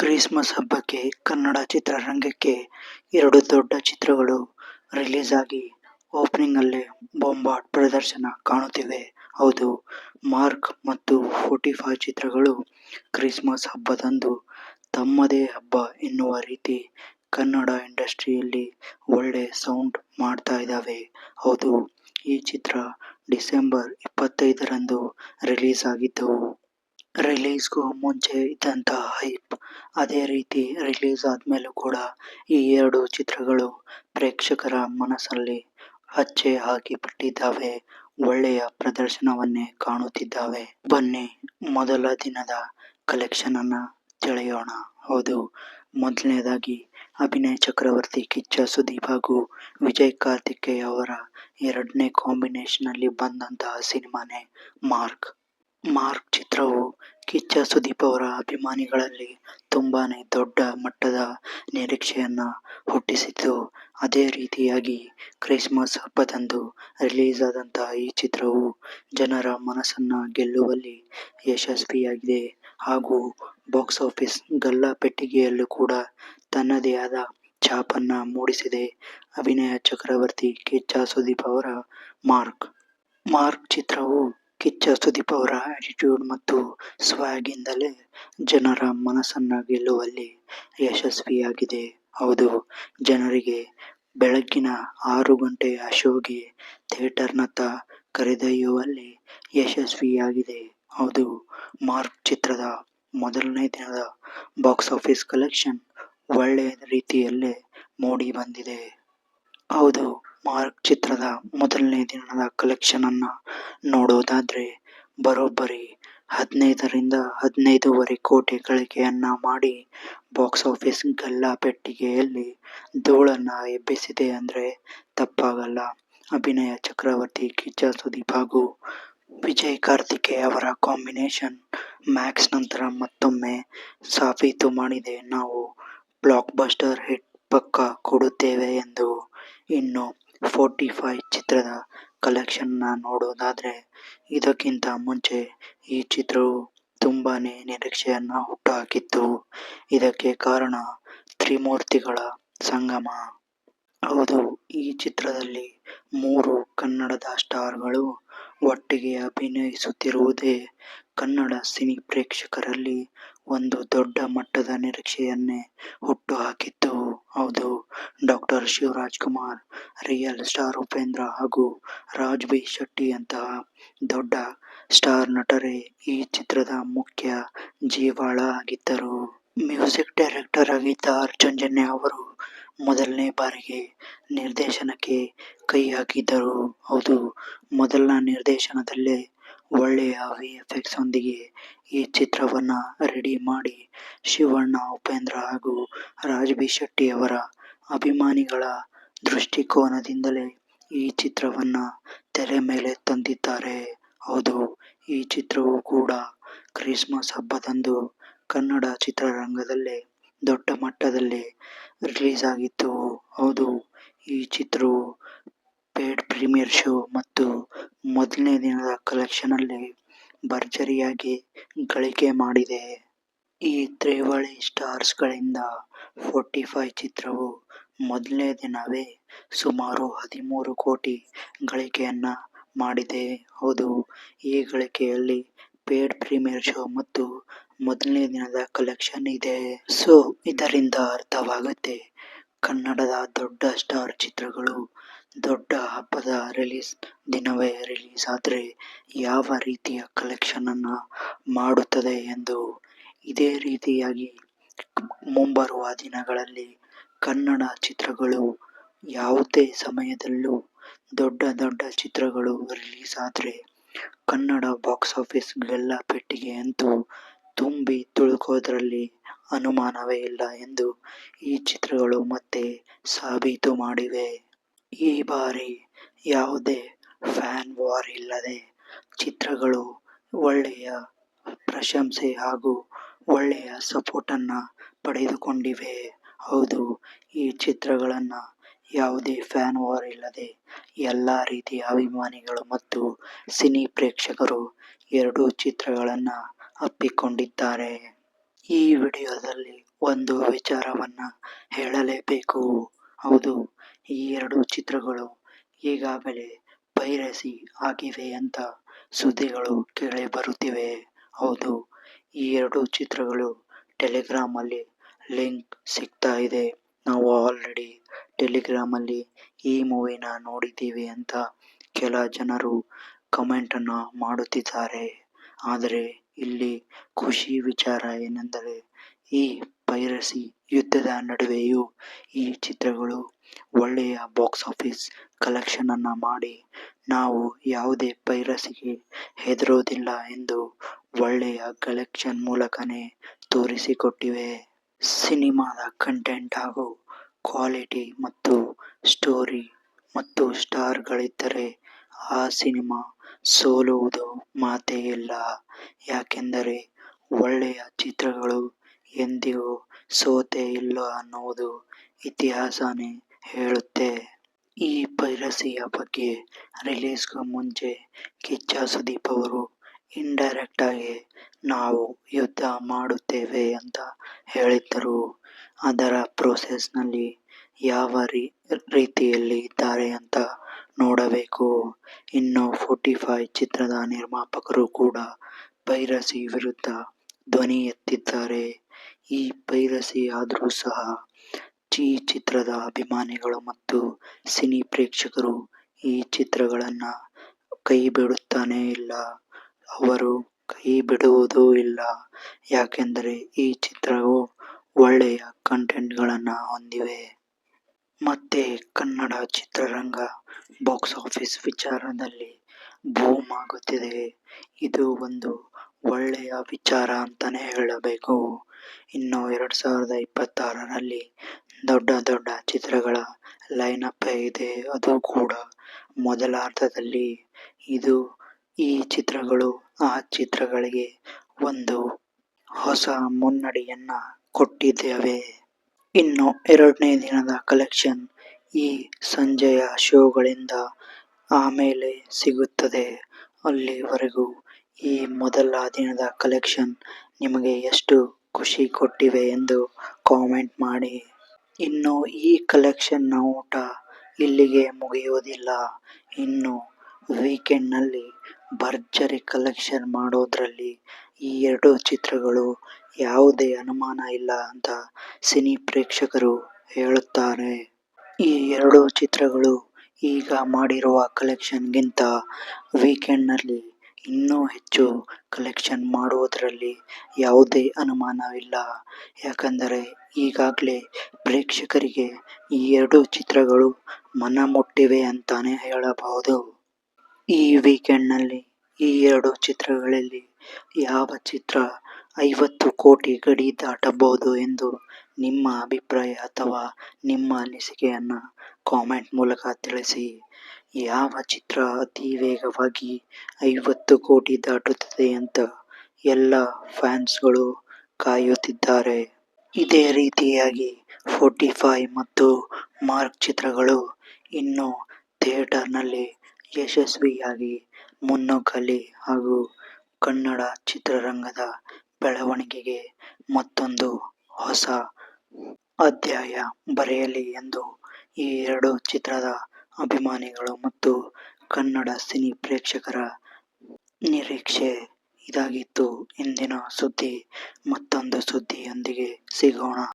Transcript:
Christmas ಹಬ್ಬಕ್ಕೆ ಕನ್ನಡ ಚಿತ್ರರಂಗಕ್ಕೆ ಎರಡು ದೊಡ್ಡ ಚಿತ್ರಗಳು ರಿಲೀಸ್ ಆಗಿ ಓಪನಿಂಗಲ್ಲೇ ಬೊಂಬಾಟ್ ಪ್ರದರ್ಶನ ಕಾಣುತ್ತಿವೆ. ಹೌದು, ಮಾರ್ಕ್ ಮತ್ತು 45 ಚಿತ್ರಗಳು ಕ್ರಿಸ್ಮಸ್ ಹಬ್ಬದಂದು ತಮ್ಮದೇ ಹಬ್ಬ ಎನ್ನುವ ರೀತಿ ಕನ್ನಡ ಇಂಡಸ್ಟ್ರಿಯಲ್ಲಿ ಒಳ್ಳೆ ಸೌಂಡ್ ಮಾಡ್ತಾ ಇದ್ದಾವೆ. ಹೌದು, ಈ ಚಿತ್ರ ಡಿಸೆಂಬರ್ 25ರಂದು ರಿಲೀಸ್ ಆಗಿದ್ದವು. ರಿಲೀಸ್ಗೂ ಮುಂಚೆ ಇದ್ದಂತಹ ಹೈಪ್ ಅದೇ ರೀತಿ ರಿಲೀಸ್ ಆದ್ಮೇಲೂ ಕೂಡ ಈ ಎರಡು ಚಿತ್ರಗಳು ಪ್ರೇಕ್ಷಕರ ಮನಸ್ಸಲ್ಲಿ ಅಚ್ಚೆ ಹಾಕಿ ಬಿಟ್ಟಿದ್ದಾವೆ. ಒಳ್ಳೆಯ ಪ್ರದರ್ಶನವನ್ನೇ ಕಾಣುತ್ತಿದ್ದಾವೆ. ಬನ್ನಿ ಮೊದಲ ದಿನದ ಕಲೆಕ್ಷನ್ ಅನ್ನ ತಿಳಿಯೋಣ. ಹೌದು, ಮೊದಲನೇದಾಗಿ ಅಭಿನಯ್ ಚಕ್ರವರ್ತಿ, ಕಿಚ್ಚ ಸುದೀಪ್ ಹಾಗೂ ವಿಜಯ್ ಕಾರ್ತಿಕೇಯ ಅವರ ಎರಡನೇ ಕಾಂಬಿನೇಷನ್ ಅಲ್ಲಿ ಬಂದಂತಹ ಸಿನಿಮಾನೇ ಮಾರ್ಕ್. ಮಾರ್ಕ್ ಚಿತ್ರವು ಕಿಚ್ಚ ಸುದೀಪ್ ಅವರ ಅಭಿಮಾನಿಗಳಲ್ಲಿ ತುಂಬಾನೇ ದೊಡ್ಡ ಮಟ್ಟದ ನಿರೀಕ್ಷೆಯನ್ನ ಹುಟ್ಟಿಸಿತು. ಅದೇ ರೀತಿಯಾಗಿ ಕ್ರಿಸ್ಮಸ್ ಹಬ್ಬದಂದು ರಿಲೀಸ್ ಆದಂತಹ ಈ ಚಿತ್ರವು ಜನರ ಮನಸ್ಸನ್ನ ಗೆಲ್ಲುವಲ್ಲಿ ಯಶಸ್ವಿಯಾಗಿದೆ ಹಾಗೂ ಬಾಕ್ಸ್ ಆಫೀಸ್ ಗಲ್ಲಾಪೆಟ್ಟಿಗೆಯಲ್ಲೂ ಕೂಡ ತನ್ನದೇ ಆದ ಛಾಪನ್ನ ಮೂಡಿಸಿದೆ. ಅಭಿನಯ ಚಕ್ರವರ್ತಿ, ಕಿಚ್ಚ ಸುದೀಪ್ ಅವರ ಮಾರ್ಕ್. ಮಾರ್ಕ್ ಚಿತ್ರವು ಕಿಚ್ಚ ಸುದೀಪ್ ಅವರ ಆಟಿಟ್ಯೂಡ್ ಮತ್ತು ಸ್ವ್ಯಾಗ್ ಇಂದಲೇ ಜನರ ಮನಸ್ಸನ್ನ ಗೆಲ್ಲುವಲ್ಲಿ ಯಶಸ್ವಿಯಾಗಿದೆ. ಹೌದು, ಜನರಿಗೆ ಬೆಳಗ್ಗಿನ 6 ಗಂಟೆಯ ಶೋಗೆ ಥಿಯೇಟರ್ನತ್ತ ಕರೆದೊಯ್ಯುವಲ್ಲಿ ಯಶಸ್ವಿಯಾಗಿದೆ. ಹೌದು, ಮಾರ್ಕ್ ಚಿತ್ರದ ಮೊದಲನೇ ದಿನದ ಬಾಕ್ಸ್ ಆಫೀಸ್ ಕಲೆಕ್ಷನ್ ಒಳ್ಳೆಯ ರೀತಿಯಲ್ಲೇ ಮೂಡಿ ಬಂದಿದೆ. ಹೌದು, ಮಾರ್ಕ್ ಚಿತ್ರದ ಮೊದಲನೇ ದಿನದ ಕಲೆಕ್ಷನ್ ಅನ್ನ ನೋಡೋದಾದ್ರೆ ಬರೋಬ್ಬರಿ 15ರಿಂದ 15.5 ಕೋಟಿ ಗಳಿಕೆಯನ್ನ ಮಾಡಿ ಬಾಕ್ಸ್ ಆಫೀಸ್ ಗಲ್ಲಾಪೆಟ್ಟಿಗೆಯಲ್ಲಿ ಧೂಳನ್ನ ಎಬ್ಬಿಸಿದೆ ಅಂದ್ರೆ ತಪ್ಪಾಗಲ್ಲ. ಅಭಿನಯ ಚಕ್ರವರ್ತಿ, ಕಿಚ್ಚ ಸುದೀಪ್ ಹಾಗೂ ವಿಜಯ್ ಕಾರ್ತಿಕೇಯ ಅವರ ಕಾಂಬಿನೇಷನ್ ಮ್ಯಾಕ್ಸ್ ನಂತರ ಮತ್ತೊಮ್ಮೆ ಸಾಬೀತು ಮಾಡಿದೆ, ನಾವು ಬ್ಲಾಕ್ ಬಸ್ಟರ್ ಹಿಟ್ ಪಕ್ಕಾ ಕೊಡುತ್ತೇವೆ ಎಂದು. ಇನ್ನು 45 ಚಿತ್ರದ ಕಲೆಕ್ಷನ್ ನ ನೋಡೋದಾದ್ರೆ ಇದಕ್ಕಿಂತ ಮುಂಚೆ ಈ ಚಿತ್ರವು ತುಂಬಾನೇ ನಿರೀಕ್ಷೆಯನ್ನ ಹುಟ್ಟುಹಾಕಿತ್ತು. ಇದಕ್ಕೆ ಕಾರಣ ತ್ರಿಮೂರ್ತಿಗಳ ಸಂಗಮ. ಹೌದು, ಈ ಚಿತ್ರದಲ್ಲಿ 3 ಕನ್ನಡದ ಸ್ಟಾರ್ಗಳು ಒಟ್ಟಿಗೆ ಅಭಿನಯಿಸುತ್ತಿರುವುದೇ ಕನ್ನಡ ಸಿನಿ ಪ್ರೇಕ್ಷಕರಲ್ಲಿ ಒಂದು ದೊಡ್ಡ ಮಟ್ಟದ ನಿರೀಕ್ಷೆಯನ್ನೇ ಹುಟ್ಟುಹಾಕಿತ್ತು. ಹೌದು, ಡಾ. ಶಿವರಾಜಕುಮಾರ್, ರಿಯಲ್ ಸ್ಟಾರ್ ಉಪೇಂದ್ರ ಹಾಗೂ ರಾಜ್ ಬಿ ಶೆಟ್ಟಿಯಂತಹ ದೊಡ್ಡ ಸ್ಟಾರ್ ನಟರೇ ಈ ಚಿತ್ರದ ಮುಖ್ಯ ಜೀವಾಳ ಆಗಿದ್ದರು. ಮ್ಯೂಸಿಕ್ ಡೈರೆಕ್ಟರ್ ಆಗಿದ್ದ ಅರ್ಜುನ್ ಜನ್ಯ ಅವರು ಮೊದಲನೇ ಬಾರಿಗೆ ನಿರ್ದೇಶನಕ್ಕೆ ಕೈ ಹಾಕಿದ್ದರು. ಹೌದು, ಮೊದಲ ನಿರ್ದೇಶನದಲ್ಲೇ ಒಳ್ಳೆಯ VFX ಒಂದಿಗೆ ಈ ಚಿತ್ರವನ್ನ ರೆಡಿ ಮಾಡಿ ಶಿವಣ್ಣ, ಉಪೇಂದ್ರ ಹಾಗೂ ರಾಜ್ ಬಿ ಶೆಟ್ಟಿ ಅವರ ಅಭಿಮಾನಿಗಳ ದೃಷ್ಟಿಕೋನದಿಂದಲೇ ಈ ಚಿತ್ರವನ್ನ ತೆರೆ ಮೇಲೆ ತಂದಿದ್ದಾರೆ. ಹೌದು, ಈ ಚಿತ್ರವು ಕೂಡ ಕ್ರಿಸ್ಮಸ್ ಹಬ್ಬದಂದು ಕನ್ನಡ ಚಿತ್ರರಂಗದಲ್ಲೇ ದೊಡ್ಡ ಮಟ್ಟದಲ್ಲಿ ರಿಲೀಸ್ ಆಗಿತ್ತು. ಹೌದು, ಈ ಚಿತ್ರವು ಪೇಡ್ ಪ್ರೀಮಿಯರ್ ಶೋ ಮತ್ತು ಮೊದಲನೇ ದಿನದ ಕಲೆಕ್ಷನ್ ಅಲ್ಲೇ ಭರ್ಜರಿಯಾಗಿ ಗಳಿಕೆ ಮಾಡಿದೆ. ಈ ತ್ರಿವಳಿ ಸ್ಟಾರ್ಸ್ ಗಳಿಂದ 45 ಚಿತ್ರವು ಮೊದಲನೇ ದಿನವೇ ಸುಮಾರು 13 ಕೋಟಿ ಗಳಿಕೆಯನ್ನ ಮಾಡಿದೆ. ಹೌದು, ಈ ಗಳಿಕೆಯಲ್ಲಿ ಪೇಡ್ ಪ್ರೀಮಿಯರ್ ಶೋ ಮತ್ತು ಮೊದಲನೇ ದಿನದ ಕಲೆಕ್ಷನ್ ಇದೆ. ಸೊ ಇದರಿಂದ ಅರ್ಥವಾಗುತ್ತೆ, ಕನ್ನಡದ ದೊಡ್ಡ ಸ್ಟಾರ್ ಚಿತ್ರಗಳು ದೊಡ್ಡ ಹಬ್ಬದ ರಿಲೀಸ್ ದಿನವೇ ರಿಲೀಸ್ ಆದ್ರೆ ಯಾವ ರೀತಿಯ ಕಲೆಕ್ಷನ್ ಅನ್ನ ಮಾಡುತ್ತದೆ ಎಂದು. ಇದೇ ರೀತಿಯಾಗಿ ಮುಂಬರುವ ದಿನಗಳಲ್ಲಿ ಕನ್ನಡ ಚಿತ್ರಗಳು ಯಾವುದೇ ಸಮಯದಲ್ಲೂ ದೊಡ್ಡ ದೊಡ್ಡ ಚಿತ್ರಗಳು ರಿಲೀಸ್ ಆದ್ರೆ ಕನ್ನಡ ಬಾಕ್ಸ್ ಆಫೀಸ್ ಗಲ್ಲಾಪೆಟ್ಟಿಗೆ ಅಂತೂ ತುಂಬಿ ತುಳುಕೋದ್ರಲ್ಲಿ ಅನುಮಾನವೇ ಇಲ್ಲ ಎಂದು ಈ ಚಿತ್ರಗಳು ಮತ್ತೆ ಸಾಬೀತು ಮಾಡಿವೆ. ಈ ಬಾರಿ ಯಾವುದೇ ಫ್ಯಾನ್ ವಾರ್ ಇಲ್ಲದೆ ಚಿತ್ರಗಳು ಒಳ್ಳೆಯ ಪ್ರಶಂಸೆ ಹಾಗೂ ಒಳ್ಳೆಯ ಸಪೋರ್ಟ್ ಅನ್ನ ಪಡೆದುಕೊಂಡಿವೆ. ಹೌದು, ಈ ಚಿತ್ರಗಳನ್ನ ಯಾವುದೇ ಫ್ಯಾನ್ ವಾರ್ ಇಲ್ಲದೆ ಎಲ್ಲಾ ರೀತಿಯ ಅಭಿಮಾನಿಗಳು ಮತ್ತು ಸಿನಿ ಪ್ರೇಕ್ಷಕರು ಎರಡೂ ಚಿತ್ರಗಳನ್ನ ಅಪ್ಪಿಕೊಂಡಿದ್ದಾರೆ. ಈ ವಿಡಿಯೋದಲ್ಲಿ ಒಂದು ವಿಚಾರವನ್ನ ಹೇಳಲೇಬೇಕು. ಹೌದು, ಈ ಎರಡು ಚಿತ್ರಗಳು ಈಗಾಗಲೇ ಪೈರಸಿ ಆಗಿವೆ ಅಂತ ಸುದ್ದಿಗಳು ಕೇಳಿ ಬರುತ್ತಿವೆ. ಹೌದು, ಈ ಎರಡು ಚಿತ್ರಗಳು ಟೆಲಿಗ್ರಾಮ್ ಅಲ್ಲಿ ಲಿಂಕ್ ಸಿಗ್ತಾ ಇದೆ. ನಾವು ಆಲ್ರೆಡಿ ಟೆಲಿಗ್ರಾಮ್ ಅಲ್ಲಿ ಈ ಮೂವಿನ ನೋಡಿದ್ದೀವಿ ಅಂತ ಕೆಲ ಜನರು ಕಮೆಂಟ್ ಅನ್ನ ಮಾಡುತ್ತಿದ್ದಾರೆ. ಆದರೆ ಇಲ್ಲಿ ಖುಷಿ ವಿಚಾರ ಏನೆಂದರೆ, ಈ ಪೈರಸಿ ಯುದ್ಧದ ನಡುವೆಯೂ ಈ ಚಿತ್ರಗಳು ಒಳ್ಳೆಯ ಬಾಕ್ಸ್ ಆಫೀಸ್ ಕಲೆಕ್ಷನ್ ಅನ್ನ ಮಾಡಿ ನಾವು ಯಾವುದೇ ಪೈರಸಿಗೆ ಹೆದರೋದಿಲ್ಲ ಎಂದು ಒಳ್ಳೆಯ ಕಲೆಕ್ಷನ್ ಮೂಲಕನೇ ತೋರಿಸಿಕೊಟ್ಟಿವೆ. ಸಿನಿಮಾದ ಕಂಟೆಂಟ್ ಹಾಗೂ ಕ್ವಾಲಿಟಿ ಮತ್ತು ಸ್ಟೋರಿ ಮತ್ತು ಸ್ಟಾರ್ಗಳಿದ್ದರೆ ಆ ಸಿನಿಮಾ ಸೋಲುವುದು ಮಾತೇ ಇಲ್ಲ. ಯಾಕೆಂದರೆ ಒಳ್ಳೆಯ ಚಿತ್ರಗಳು ಎಂದಿಗೂ ಸೋತೇ ಇಲ್ಲ ಅನ್ನುವುದು ಇತಿಹಾಸನೇ ಹೇಳುತ್ತೆ. ಈ ಪೈರಸಿಯ ಬಗ್ಗೆ ರಿಲೀಸ್ಗೂ ಮುಂಚೆ ಕಿಚ್ಚ ಸುದೀಪ್ ಅವರು ಇಂಡೈರೆಕ್ಟ್ ಆಗಿ ನಾವು ಯುದ್ಧ ಮಾಡುತ್ತೇವೆ ಅಂತ ಹೇಳಿದ್ದರು. ಅದರ ಪ್ರೋಸೆಸ್ನಲ್ಲಿ ಯಾವ ರೀತಿಯಲ್ಲಿ ಇದ್ದಾರೆ ಅಂತ ನೋಡಬೇಕು. ಇನ್ನು 45 ಚಿತ್ರದ ನಿರ್ಮಾಪಕರು ಕೂಡ ಪೈರಸಿ ವಿರುದ್ಧ ಧ್ವನಿ ಎತ್ತಿದ್ದಾರೆ. ಈ ಪೈರಸಿ ಆದ್ರೂ ಸಹ ಈ ಚಿತ್ರದ ಅಭಿಮಾನಿಗಳು ಮತ್ತು ಸಿನಿ ಪ್ರೇಕ್ಷಕರು ಈ ಚಿತ್ರಗಳನ್ನ ಕೈ ಬಿಡುತ್ತಾನೇ ಇಲ್ಲ. ಅವರು ಕೈ ಬಿಡುವುದೂ ಇಲ್ಲ. ಯಾಕೆಂದರೆ ಈ ಚಿತ್ರವು ಒಳ್ಳೆಯ ಕಂಟೆಂಟ್ಗಳನ್ನ ಹೊಂದಿವೆ. ಮತ್ತೆ ಕನ್ನಡ ಚಿತ್ರರಂಗ ಬಾಕ್ಸ್ ಆಫೀಸ್ ವಿಚಾರದಲ್ಲಿ ಬೂಮ್ ಆಗುತ್ತಿದೆ. ಇದು ಒಂದು ಒಳ್ಳೆಯ ವಿಚಾರ ಅಂತಾನೆ ಹೇಳಬೇಕು. ಇನ್ನು 2026ರಲ್ಲಿ ದೊಡ್ಡ ದೊಡ್ಡ ಚಿತ್ರಗಳ ಲೈನಪ್ ಇದೆ. ಅದು ಕೂಡ ಮೊದಲಾರ್ಧದಲ್ಲಿ. ಈ ಚಿತ್ರಗಳು ಆ ಚಿತ್ರಗಳಿಗೆ ಒಂದು ಹೊಸ ಮುನ್ನಡಿಯನ್ನ ಕೊಟ್ಟಿದ್ದೇವೆ. ಇನ್ನು 2ನೇ ದಿನದ ಕಲೆಕ್ಷನ್ ಈ ಸಂಜೆಯ ಶೋಗಳಿಂದ ಆಮೇಲೆ ಸಿಗುತ್ತದೆ. ಅಲ್ಲಿವರೆಗೂ ಈ ಮೊದಲ ದಿನದ ಕಲೆಕ್ಷನ್ ನಿಮಗೆ ಎಷ್ಟು ಖುಷಿ ಕೊಟ್ಟಿವೆ ಎಂದು ಕಾಮೆಂಟ್ ಮಾಡಿ. ಇನ್ನು ಈ ಕಲೆಕ್ಷನ್ ನ ಊಟ ಇಲ್ಲಿಗೆ ಮುಗಿಯುವುದಿಲ್ಲ. ಇನ್ನು ವೀಕೆಂಡ್ ನಲ್ಲಿ ಭರ್ಜರಿ ಕಲೆಕ್ಷನ್ ಮಾಡೋದ್ರಲ್ಲಿ ಈ ಎರಡು ಚಿತ್ರಗಳು ಯಾವುದೇ ಅನುಮಾನ ಇಲ್ಲ ಅಂತ ಸಿನಿ ಪ್ರೇಕ್ಷಕರು ಹೇಳುತ್ತಾರೆ. ಈ ಎರಡು ಚಿತ್ರಗಳು ಈಗ ಮಾಡಿರುವ ಕಲೆಕ್ಷನ್ ಗಿಂತ ವೀಕೆಂಡ್ ನಲ್ಲಿ ಇನ್ನೂ ಹೆಚ್ಚು ಕಲೆಕ್ಷನ್ ಮಾಡುವುದರಲ್ಲಿ ಯಾವುದೇ ಅನುಮಾನವಿಲ್ಲ. ಯಾಕಂದರೆ ಈಗಾಗಲೇ ಪ್ರೇಕ್ಷಕರಿಗೆ ಈ ಎರಡು ಚಿತ್ರಗಳು ಮನ ಮುಟ್ಟಿವೆ ಅಂತಾನೆ ಹೇಳಬಹುದು. ಈ ವೀಕೆಂಡ್ ನಲ್ಲಿ ಈ ಎರಡು ಚಿತ್ರಗಳಲ್ಲಿ ಯಾವ ಚಿತ್ರ 50 ಕೋಟಿ ಗಡಿ ದಾಟಬಹುದು ಎಂದು ನಿಮ್ಮ ಅಭಿಪ್ರಾಯ ಅಥವಾ ನಿಮ್ಮ ಅನಿಸಿಕೆಯನ್ನ ಕಾಮೆಂಟ್ ಮೂಲಕ ತಿಳಿಸಿ. ಯಾವ ಚಿತ್ರ ಅತಿ ವೇಗವಾಗಿ 50 ಕೋಟಿ ದಾಟುತ್ತದೆ ಅಂತ ಎಲ್ಲ ಫ್ಯಾನ್ಸ್ಗಳು ಕಾಯುತ್ತಿದ್ದಾರೆ. ಇದೇ ರೀತಿಯಾಗಿ 45 ಮತ್ತು ಮಾರ್ಕ್ ಚಿತ್ರಗಳು ಇನ್ನು ಥಿಯೇಟರ್ನಲ್ಲಿ ಯಶಸ್ವಿಯಾಗಿ ಮುನ್ನುಗ್ಗಲಿ ಹಾಗೂ ಕನ್ನಡ ಚಿತ್ರರಂಗದ ಬೆಳವಣಿಗೆಗೆ ಮತ್ತೊಂದು ಹೊಸ ಅಧ್ಯಾಯ ಬರೆಯಲಿ ಎಂದು ಈ ಎರಡು ಚಿತ್ರದ ಅಭಿಮಾನಿಗಳು ಮತ್ತು ಕನ್ನಡ ಸಿನಿ ಪ್ರೇಕ್ಷಕರ ನಿರೀಕ್ಷೆ. ಇದಾಗಿತ್ತು ಇಂದಿನ ಸುದ್ದಿ. ಮತ್ತೊಂದು ಸುದ್ದಿಯೊಂದಿಗೆ ಸಿಗೋಣ.